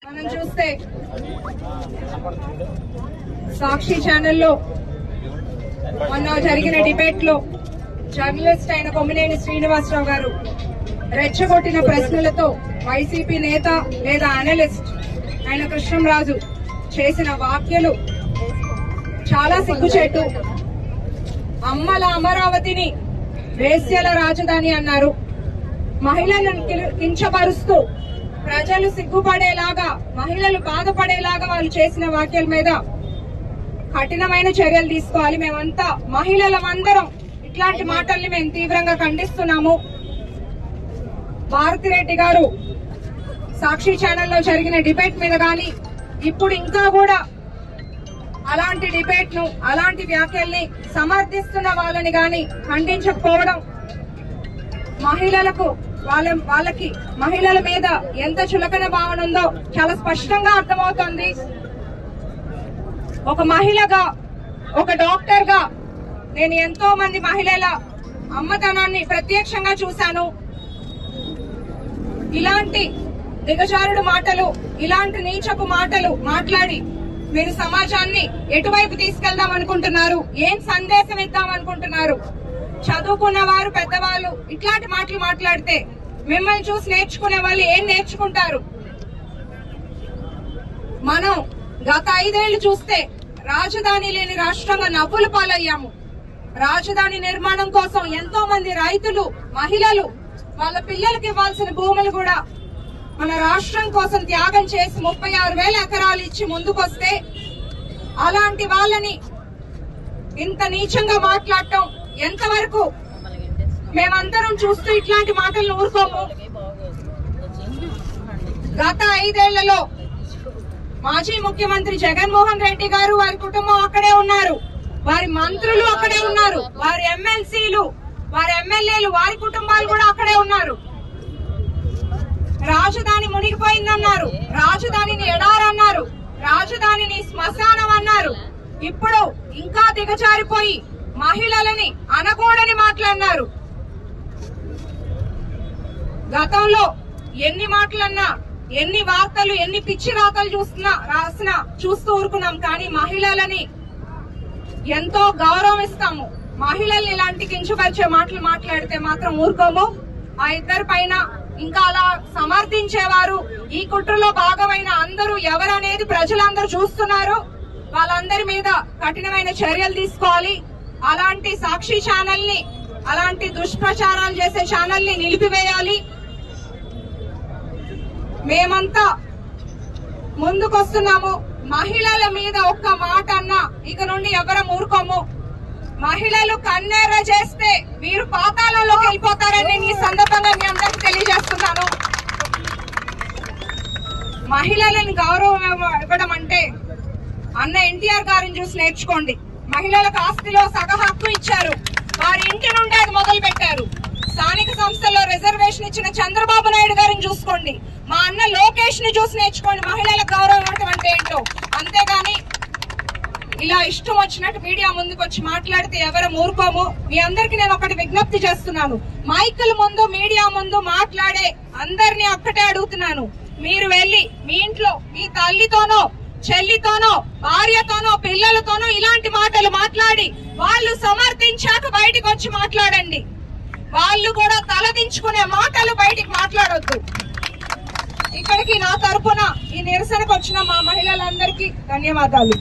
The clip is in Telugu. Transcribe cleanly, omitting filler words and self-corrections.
మనం చూస్తే సాక్షి ఛానల్లో మొన్న జరిగిన డిబేట్ లో జర్నలిస్ట్ అయిన కొమ్మినేని శ్రీనివాసరావు గారు రెచ్చగొట్టిన ప్రశ్నలతో వైసీపీ నేత లేదా అనలిస్ట్ అయిన కృష్ణంరాజు చేసిన వ్యాఖ్యలు చాలా సిగ్గుచేటు. అమ్మల అమరావతిని వేశ్యల రాజధాని అన్నారు. మహిళలను కించపరుస్తూ ప్రజలు సిగ్గుపడేలాగా, మహిళలు బాధపడేలాగా వాళ్ళు చేసిన వ్యాఖ్యల మీద కఠినమైన చర్యలు తీసుకోవాలి. మేమంతా మహిళలమందరం ఇట్లాంటి మాటల్ని మేము తీవ్రంగా ఖండిస్తున్నాము. భారతిరెడ్డి గారు సాక్షి ఛానల్లో జరిగిన డిబేట్ మీద గాని ఇప్పుడు ఇంకా కూడా అలాంటి డిబేట్ ను, అలాంటి వ్యాఖ్యల్ని సమర్థిస్తున్న వాళ్ళని గాని ఖండించకపోవడం మహిళలకు వాళ్ళకి మహిళల మీద ఎంత చులకన భావన ఉందో చాలా స్పష్టంగా అర్థమవుతోంది. ఒక మహిళగా, ఒక డాక్టర్ గా నేను ఎంతో మంది మహిళల అమ్మతనాన్ని ప్రత్యక్షంగా చూశాను. ఇలాంటి దిగజారుడు మాటలు, ఇలాంటి నీచపు మాటలు మాట్లాడి మీరు సమాజాన్ని ఎటువైపు తీసుకెళ్దాం అనుకుంటున్నారు? ఏం సందేశం ఇద్దాం అనుకుంటున్నారు? చదువుకున్న వారు, పెద్దవాళ్ళు ఇట్లాంటి మాటలు మాట్లాడితే మిమ్మల్ని చూసి నేర్చుకునే వాళ్ళు ఏం నేర్చుకుంటారు? మనం గత 5 ఏళ్లు చూస్తే రాజధాని లేని రాష్ట్రంగా నవ్వుల పాలయ్యాము. రాజధాని నిర్మాణం కోసం ఎంతో మంది రైతులు, మహిళలు వాళ్ళ పిల్లలకి ఇవ్వాల్సిన భూములు కూడా మన రాష్ట్రం కోసం త్యాగం చేసి 36,000 ఎకరాలు ఇచ్చి ముందుకొస్తే అలాంటి వాళ్ళని ఇంత నీచంగా మాట్లాడటం ఎంతవరకు మేమందరం చూస్తూ ఇట్లాంటి మాటలను ఊరుకోము. గత 5 ఏళ్లలో మాజీ ముఖ్యమంత్రి జగన్మోహన్ రెడ్డి గారు, వారి కుటుంబం అక్కడే ఉన్నారు, వారి మంత్రులు అక్కడే ఉన్నారు, వారి ఎమ్మెల్సీలు, వారి ఎమ్మెల్యేలు, వారి కుటుంబాలు కూడా అక్కడే ఉన్నారు. రాజధాని మునిగిపోయిందన్నారు, రాజధానిని ఎడారన్నారు, రాజధానిని శ్మశానం అన్నారు. ఇప్పుడు ఇంకా దిగజారిపోయి మహిళలని అనకూడని మాట్లాడినారు. గతంలో ఎన్ని మాటలన్నా, ఎన్ని వార్తలు, ఎన్ని పిచ్చి రాతలు రాసినా చూస్తూ ఊరుకున్నాం. కానీ మహిళలని ఎంతో గౌరవం ఇస్తాము. మహిళల్ని ఇలాంటి కించపరిచే మాటలు మాట్లాడితే మాత్రం ఊరుకోము. ఆ ఇద్దరి పైన ఇంకా అలా సమర్థించేవారు, ఈ కుట్రలో భాగమైన అందరూ ఎవరనేది ప్రజలందరూ చూస్తున్నారు. వాళ్ళందరి మీద కఠినమైన చర్యలు తీసుకోవాలి. అలాంటి సాక్షి ఛానల్ ని, అలాంటి దుష్ప్రచారాలు చేసే ఛానల్ ని నిలిపివేయాలి. మేమంతా ముందుకొస్తున్నాము. మహిళల మీద ఒక్క మాట అన్నా ఇక నుండి ఎవరం ఊరుకోము. మహిళలు కన్నెర్ర చేస్తే వీరు పాతాళంలోకి వెళ్ళిపోతారని నేను ఈ సందర్భంగా మీ అందరికీ తెలియజేస్తున్నాను. మహిళలను గౌరవం ఇవ్వడం అంటే అన్న ఎన్టీఆర్ గారిని చూసి నేర్చుకోండి. మహిళలకు ఆస్తిలో సగ హక్కు ఇచ్చారు, వారి ఇంటి నుండి అది మొదలు పెట్టారు. స్థానిక సంస్థల్లో రిజర్వేషన్ ఇచ్చిన చంద్రబాబు నాయుడు గారిని చూసుకోండి. మా అన్న లోకేష్ ని చూసి నేర్చుకోండి మహిళలకు గౌరవం ఇవ్వడం అంటే ఏంటో. అంతేగాని ఇలా ఇష్టం వచ్చినట్టు మీడియా ముందుకు వచ్చి మాట్లాడితే ఎవరం ఊరుకోము. మీ అందరికి నేను ఒకటి విజ్ఞప్తి చేస్తున్నాను. మైకుల ముందు, మీడియా ముందు మాట్లాడే అందరినీ ఒక్కటే అడుగుతున్నాను. మీరు వెళ్లి మీ ఇంట్లో మీ తల్లితోనో, చెల్లితోనో, భార్యతోనో, పిల్లలతోనో ఇలాంటి మాటలు మాట్లాడి వాళ్ళు సమర్థించాక బయటకు వచ్చి మాట్లాడండి. వాళ్ళు కూడా తలదించుకునే మాటలు బయటికి మాట్లాడొద్దు. ఇక్కడికి నా తరపున ఈ నిరసనకు వచ్చిన మా మహిళలందరికీ ధన్యవాదాలు.